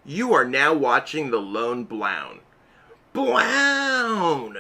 You are now watching The Lone Blown. Blown!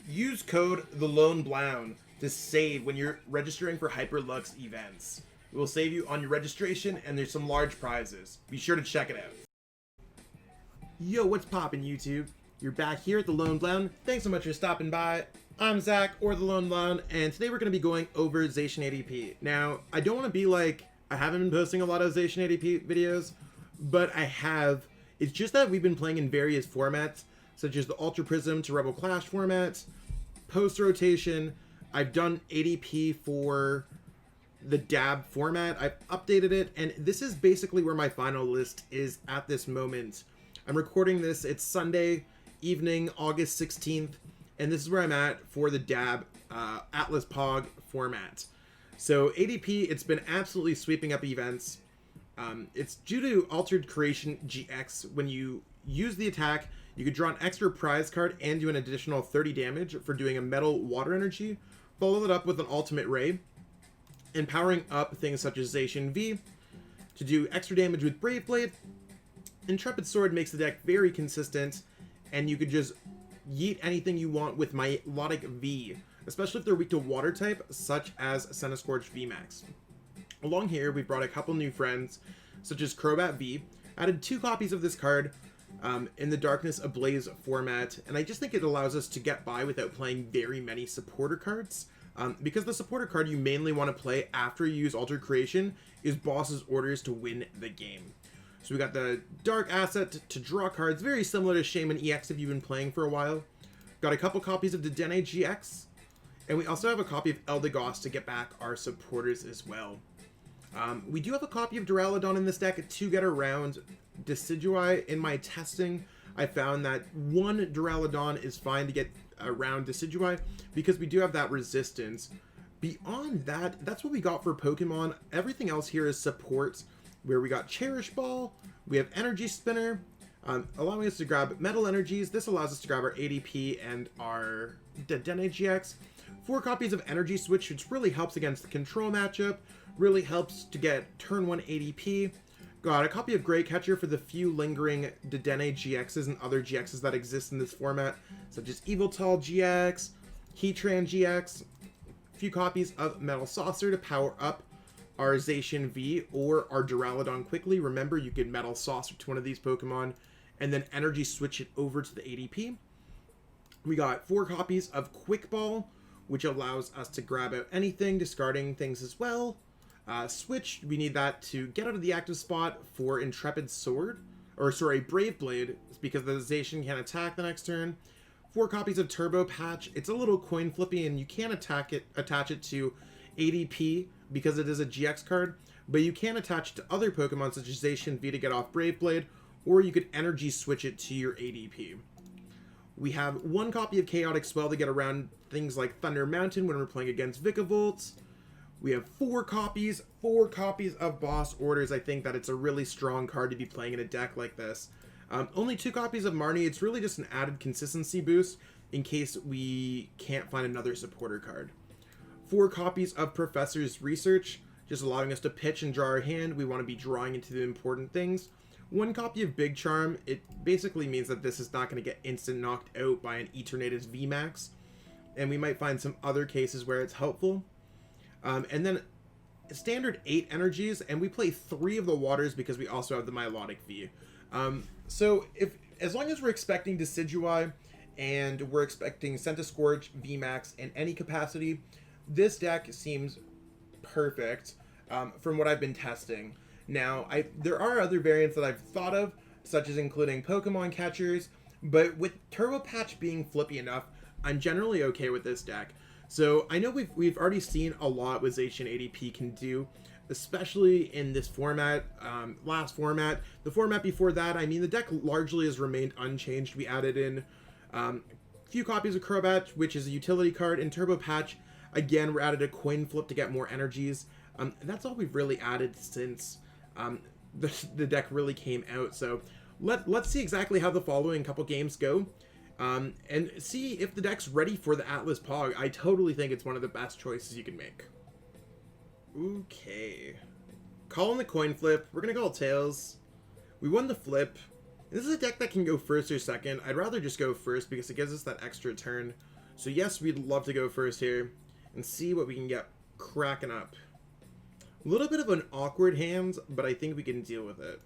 Use code The Lone Blown to save when you're registering for Hyperlux events. It will save you on your registration, and there's some large prizes. Be sure to check it out. Yo, what's poppin', YouTube? You're back here at The Lone Blown. Thanks so much for stopping by. I'm Zach, or The Lone Blown, and today we're going to be going over Zacian ADP. Now, I don't want to be like, I haven't been posting a lot of Zacian ADP videos, but I have. It's just that we've been playing in various formats, such as the Ultra Prism to Rebel Clash formats, post-rotation. I've done ADP for the DAB format. I've updated it, and this is basically where my final list is at this moment. I'm recording this. It's Sunday evening, August 16th, and this is where I'm at for the DAB Atlas POG format. So ADP, it's been absolutely sweeping up events. It's due to Altered Creation GX. When you use the attack, you could draw an extra prize card and do an additional 30 damage for doing a Metal Water Energy. Follow it up with an Ultimate Ray, and powering up things such as Zacian V to do extra damage with Brave Blade. Intrepid Sword makes the deck very consistent, and you could just yeet anything you want with Milotic V, especially if they're weak to water type, such as Centiskorch VMAX. Along here, we brought a couple new friends, such as Crobat V. Added 2 copies of this card in the Darkness Ablaze format, and I just think it allows us to get by without playing very many supporter cards. Because the supporter card you mainly want to play after you use Altered Creation is Boss's Orders to win the game. So we got the Dark Asset to draw cards, very similar to Shaman EX if you've been playing for a while. Got a couple copies of Dedenne-GX, and we also have a copy of Eldegoss to get back our supporters as well. We do have a copy of Duraludon in this deck to get around Decidueye. In my testing, I found that one Duraludon is fine to get around Decidueye because we do have that resistance. Beyond that, that's what we got for Pokemon. Everything else here is support, where we got Cherish Ball, we have Energy Spinner, allowing us to grab Metal Energies. This allows us to grab our ADP and our Dedenne-GX. 4 copies of Energy Switch, which really helps against the control matchup, really helps to get turn 1 ADP. Got a copy of Great Catcher for the few lingering Dedenne-GXs and other GXs that exist in this format, such as Eviltal GX, Heatran GX. A few copies of Metal Saucer to power up our Zacian V or our Duraludon quickly. Remember, you can Metal Saucer to one of these Pokemon and then Energy Switch it over to the ADP. We got 4 copies of Quick Ball, which allows us to grab out anything, discarding things as well. Switch, we need that to get out of the active spot for Intrepid Sword, or sorry, Brave Blade, because the Zacian can attack the next turn. 4 copies of Turbo Patch. It's a little coin flippy, and you can attach it to ADP because it is a GX card, but you can attach it to other Pokemon such as Zacian V to get off Brave Blade, or you could Energy Switch it to your ADP. We have 1 copy of Chaotic Swell to get around things like Thunder Mountain when we're playing against Vikavolt. We have 4 copies of Boss Orders. I think that it's a really strong card to be playing in a deck like this. Only 2 copies of Marnie. It's really just an added consistency boost in case we can't find another supporter card. 4 copies of Professor's Research, just allowing us to pitch and draw our hand. We want to be drawing into the important things. 1 copy of Big Charm. It basically means that this is not going to get instant knocked out by an Eternatus VMAX. And we might find some other cases where it's helpful. And then standard 8 energies, and we play 3 of the waters because we also have the Milotic V. So as long as we're expecting Decidueye and we're expecting Centiskorch VMAX in any capacity, this deck seems perfect from what I've been testing. Now, there are other variants that I've thought of, such as including Pokemon catchers, but with Turbo Patch being flippy enough, I'm generally okay with this deck. So I know we've already seen a lot what Zacian ADP can do, especially in this format, last format. The format before that, I mean, the deck largely has remained unchanged. We added in a few copies of Crobat, which is a utility card, and Turbo Patch. Again, we added a coin flip to get more energies. That's all we've really added since the deck really came out. So let's see exactly how the following couple games go. And see if the deck's ready for the Atlas POG. I totally think it's one of the best choices you can make. Okay. Calling the coin flip. We're going to go Tails. We won the flip. This is a deck that can go first or second. I'd rather just go first because it gives us that extra turn. So yes, we'd love to go first here and see what we can get cracking up. A little bit of an awkward hand, but I think we can deal with it.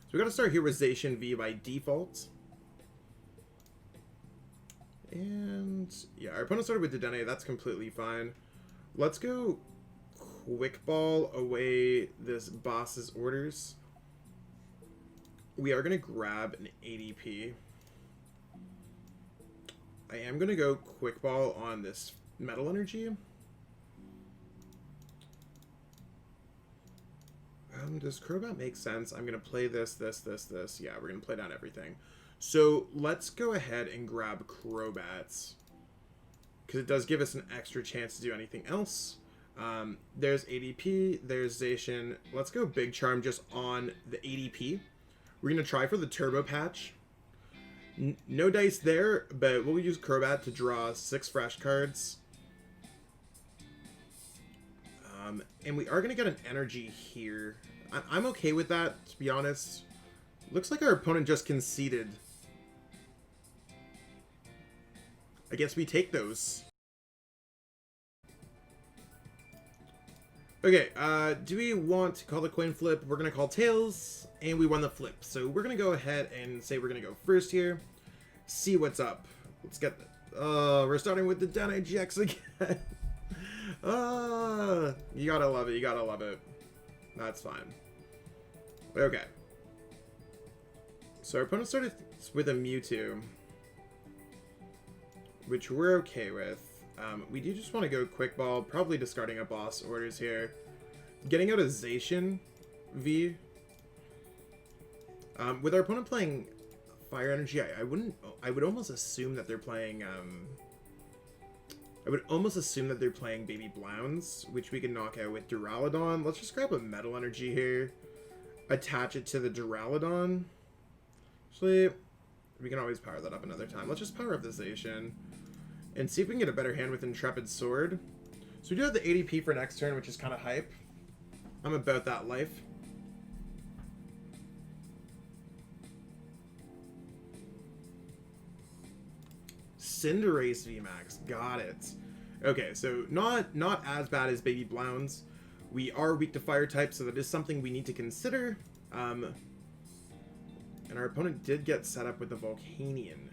So we got to start here with Zacian V by default. And yeah, our opponent started with Dedenne. That's completely fine. Let's go Quick Ball away this boss's orders. We are going to grab an ADP. I am going to go Quick Ball on this Metal Energy. Does Crobat make sense? I'm going to play this. Yeah, we're going to play down everything. So let's go ahead and grab Crobats, because it does give us an extra chance to do anything else. There's ADP, there's Zacian. Let's go Big Charm just on the ADP. We're going to try for the Turbo Patch. No dice there, but we'll use Crobat to draw 6 fresh cards. And we are going to get an energy here. I'm okay with that, to be honest. Looks like our opponent just conceded. I guess we take those. Okay, do we want to call the coin flip? We're going to call tails, and we won the flip. So we're going to go ahead and say we're going to go first here. See what's up. Let's get the... we're starting with the Dedenne-GX again. You gotta love it, you gotta love it. That's fine. Okay. So our opponent started with a Mewtwo, which we're okay with. We do just want to go Quick Ball, probably discarding a boss orders here. Getting out a Zacian V. With our opponent playing Fire Energy, I would almost assume that they're playing, I would almost assume that they're playing Baby Blounds, which we can knock out with Duraludon. Let's just grab a Metal Energy here. Attach it to the Duraludon. Actually, we can always power that up another time. Let's just power up the Zacian and see if we can get a better hand with Intrepid Sword. So we do have the ADP for next turn, which is kind of hype. I'm about that life. Cinderace VMAX, got it. Okay, so not as bad as Baby Blounds. We are weak to fire type, so that is something we need to consider. And our opponent did get set up with the Volcanion.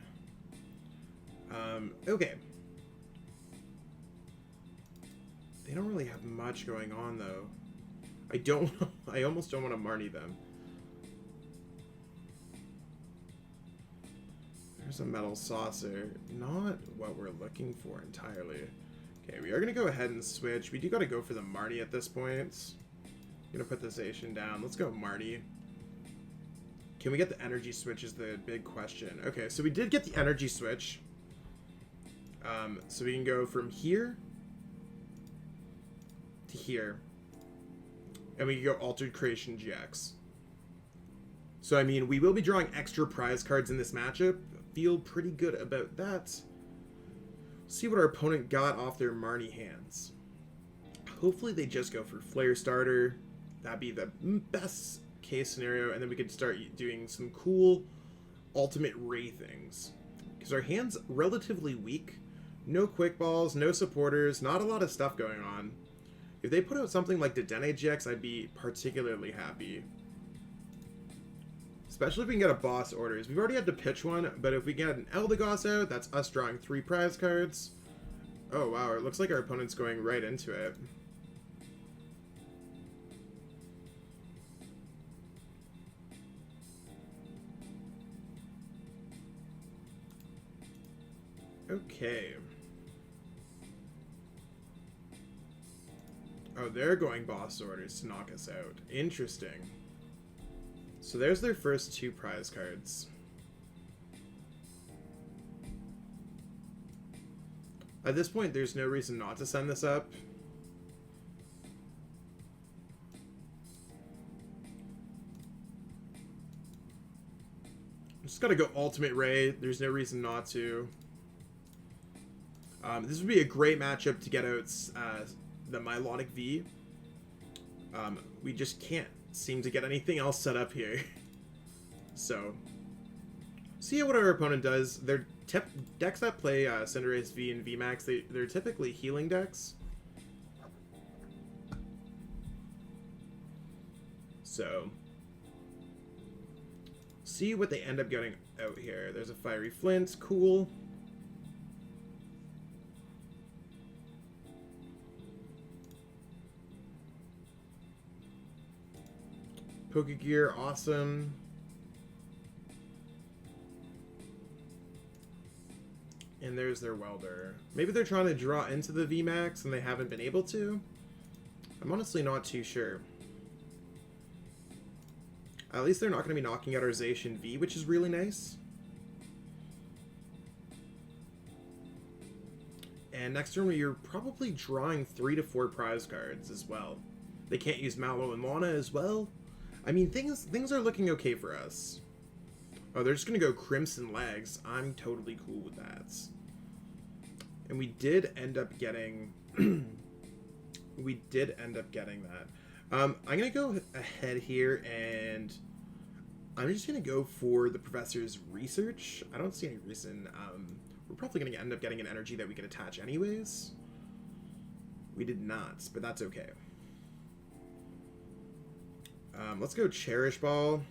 Okay. They don't really have much going on, though. I almost don't want to Marnie them. There's a Metal Saucer. Not what we're looking for entirely. Okay, we are going to go ahead and switch. We do got to go for the Marnie at this point. I'm going to put the Zacian down. Let's go Marnie. Can we get the energy switch is the big question. Okay, so we did get the energy switch. So we can go from here to here. And we can go Altered Creation GX. So, I mean, we will be drawing extra prize cards in this matchup. Feel pretty good about that. See what our opponent got off their Marnie hands. Hopefully they just go for Flare Starter. That'd be the best case scenario. And then we could start doing some cool Ultimate Ray things. Because our hand's relatively weak. No Quick Balls, no supporters, not a lot of stuff going on. If they put out something like Dedenne-GX, I'd be particularly happy. Especially if we can get a boss orders. We've already had to pitch one, but if we get an Eldegoss out, that's us drawing 3 prize cards. Oh wow, it looks like our opponent's going right into it. Okay. Oh, they're going boss orders to knock us out. Interesting. So there's their first 2 prize cards. At this point, there's no reason not to send this up. Just gotta go Ultimate Ray. There's no reason not to. This would be a great matchup to get out the Milotic V. We just can't seem to get anything else set up here. So, see what our opponent does. Their decks that play Cinderace V and VMAX, they're typically healing decks. So, see what they end up getting out here. There's a Fiery Flint, cool. Pokegear, awesome. And there's their Welder. Maybe they're trying to draw into the VMAX and they haven't been able to. I'm honestly not too sure. At least they're not going to be knocking out our Zacian V, which is really nice. And next turn, we're probably drawing 3 to 4 prize cards as well. They can't use Mallow and Lana as well. I mean, things are looking okay for us. Oh, they're just going to go Crimson Legs. I'm totally cool with that. And we did end up getting... we did end up getting that. I'm going to go ahead here, and I'm just going to go for the Professor's Research. I don't see any reason. We're probably going to end up getting an energy that we can attach anyways. We did not, but that's okay. Let's go Cherish Ball.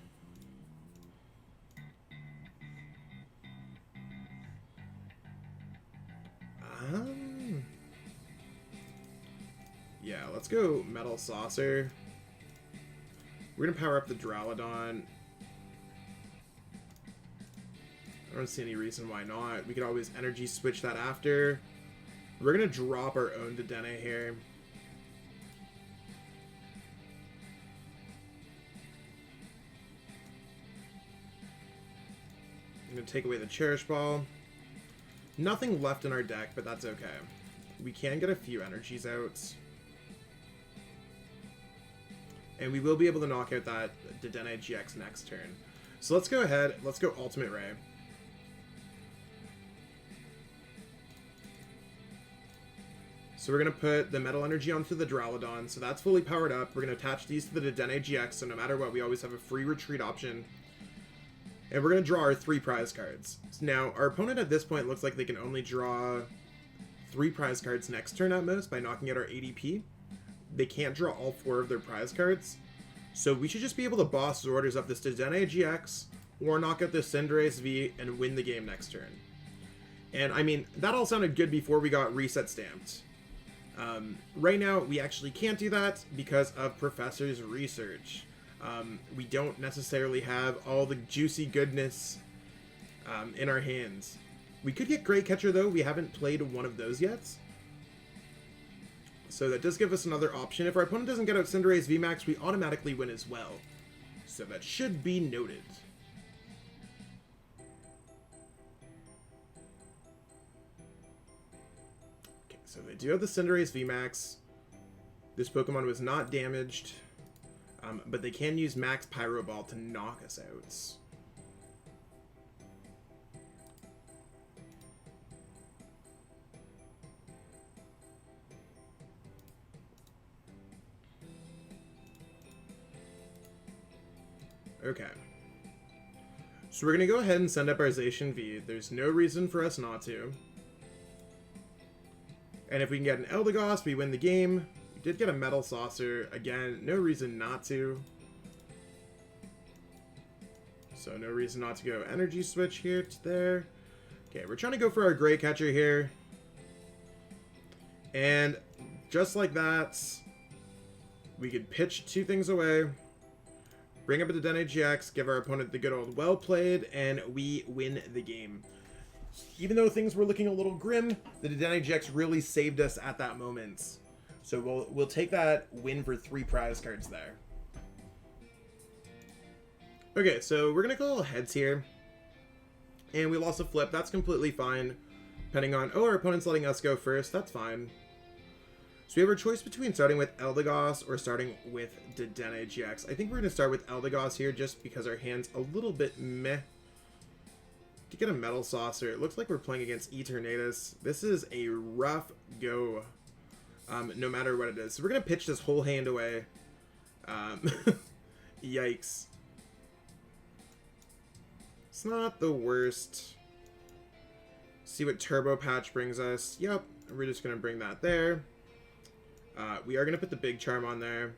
Yeah, let's go Metal Saucer. We're gonna power up the Duraludon. I don't see any reason why not. We could always energy switch that after. We're gonna drop our own Dedenne here. I'm gonna take away the Cherish Ball. Nothing left in our deck, but that's okay. We can get a few energies out. And we will be able to knock out that Dedenne-GX next turn. So let's go ahead. Let's go Ultimate Ray. So we're going to put the Metal Energy onto the Duraludon. So that's fully powered up. We're going to attach these to the Dedenne-GX. So no matter what, we always have a free retreat option. And we're going to draw our 3 prize cards. Now, our opponent at this point looks like they can only draw 3 prize cards next turn at most by knocking out our ADP. They can't draw all 4 of their prize cards. So we should just be able to boss orders up this Dedenne-GX or knock out this Cinderace V and win the game next turn. And I mean, that all sounded good before we got reset stamped. Right now, we actually can't do that because of Professor's Research. We don't necessarily have all the juicy goodness in our hands. We could get Great Catcher, though. We haven't played one of those yet. So that does give us another option. If our opponent doesn't get out Cinderace VMAX, we automatically win as well. So that should be noted. Okay, so they do have the Cinderace VMAX. This Pokemon was not damaged. But they can use Max Pyro Ball to knock us out. Okay. So we're going to go ahead and send up our Zacian V. There's no reason for us not to. And if we can get an Eldegoss, we win the game. We did get a Metal Saucer. Again, no reason not to. So no reason not to go Energy Switch here to there. Okay, we're trying to go for our Great Catcher here. And just like that, we could pitch 2 things away. Bring up a Dedenne-GX, give our opponent the good old well played, and we win the game. Even though things were looking a little grim, the Dedenne-GX really saved us at that moment. So we'll take that win for 3 prize cards there. Okay, so we're going to call heads here. And we lost a flip. That's completely fine. Depending on, oh, our opponent's letting us go first. That's fine. So we have our choice between starting with Eldegoss or starting with Dedenne-GX. I think we're going to start with Eldegoss here just because our hand's a little bit meh. To get a Metal Saucer, it looks like we're playing against Eternatus. This is a rough go, no matter what it is. So we're going to pitch this whole hand away. Yikes. It's not the worst. See what Turbo Patch brings us. Yep, we're just going to bring that there. We are going to put the Big Charm on there.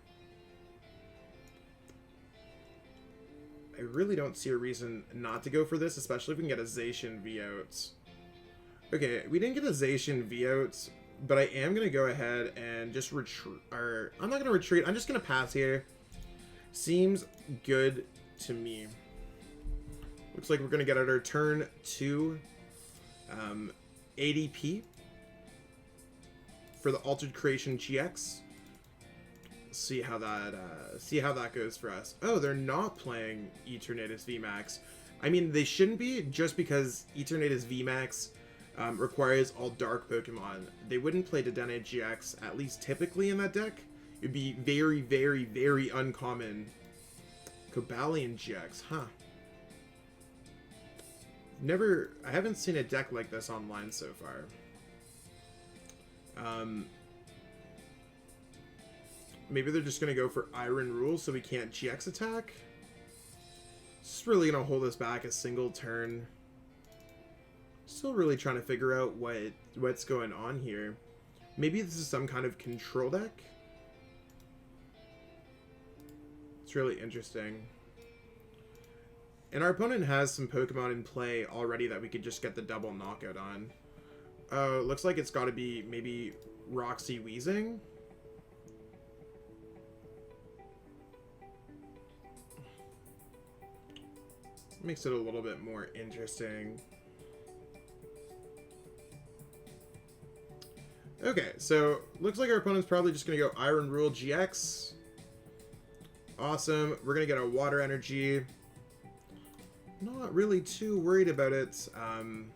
I really don't see a reason not to go for this, especially if we can get a Zacian V out. Okay, we didn't get a Zacian V out, but I am going to go ahead and just retreat. Or, I'm not going to retreat. I'm just going to pass here. Seems good to me. Looks like we're going to get our turn 2 ADP for the Altered Creation GX. See how that goes for us. Oh, they're not playing Eternatus VMAX. I mean, they shouldn't be, just because Eternatus VMAX requires all dark Pokemon. They wouldn't play Dedenne-GX, at least typically in that deck. It'd be very, very, very uncommon. Cobalion-GX, huh? I haven't seen a deck like this online so far. Maybe they're just going to go for Iron Rule so we can't GX attack. Just really going to hold us back a single turn. Still really trying to figure out what's going on here. Maybe this is some kind of control deck. It's really interesting. And our opponent has some Pokemon in play already that we could just get the double knockout on. Looks like it's got to be maybe Roxy Weezing. Makes it a little bit more interesting. Okay, so looks like our opponent's probably just going to go Iron Rule GX. Awesome. We're going to get a Water Energy. Not really too worried about it. I'm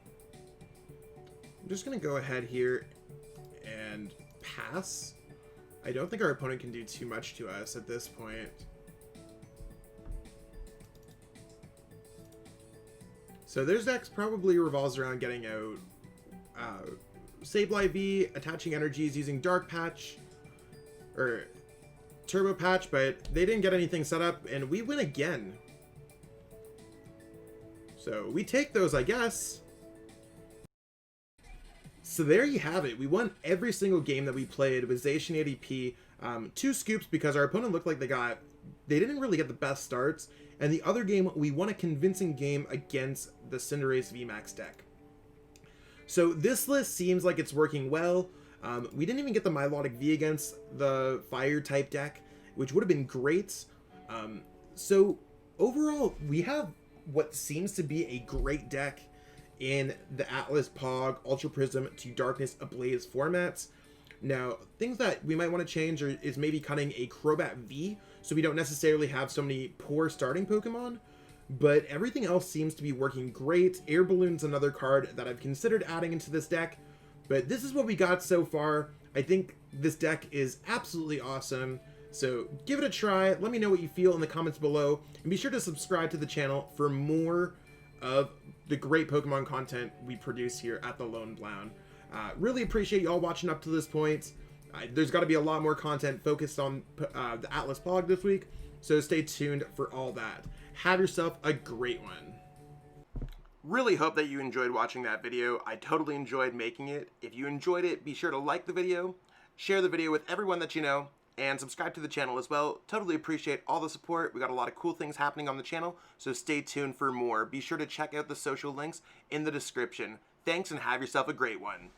just going to go ahead here and pass. I don't think our opponent can do too much to us at this point. So their deck probably revolves around getting out Sableye V, attaching energies using Dark Patch, or Turbo Patch, but they didn't get anything set up, and we win again. So we take those, I guess. So there you have it. We won every single game that we played with Zacian ADP. 2 scoops because our opponent looked like they didn't really get the best starts. And the other game, we won a convincing game against the Cinderace VMAX deck. So this list seems like it's working well. We didn't even get the Milotic V against the Fire type deck, which would have been great. So overall, we have what seems to be a great deck in the Atlas POG Ultra Prism to Darkness Ablaze formats. Now, things that we might want to change is maybe cutting a Crobat V, so we don't necessarily have so many poor starting Pokemon, but everything else seems to be working great. Air Balloon's another card that I've considered adding into this deck, but this is what we got so far. I think this deck is absolutely awesome, so give it a try. Let me know what you feel in the comments below, and be sure to subscribe to the channel for more of the great Pokemon content we produce here at the Lone Blown. Really appreciate you all watching up to this point. There's got to be a lot more content focused on the Atlas POG this week, so stay tuned for all that. Have yourself a great one. Really hope that you enjoyed watching that video. I totally enjoyed making it. If you enjoyed it, be sure to like the video, share the video with everyone that you know, and subscribe to the channel as well. Totally appreciate all the support. We got a lot of cool things happening on the channel, so stay tuned for more. Be sure to check out the social links in the description. Thanks, and have yourself a great one.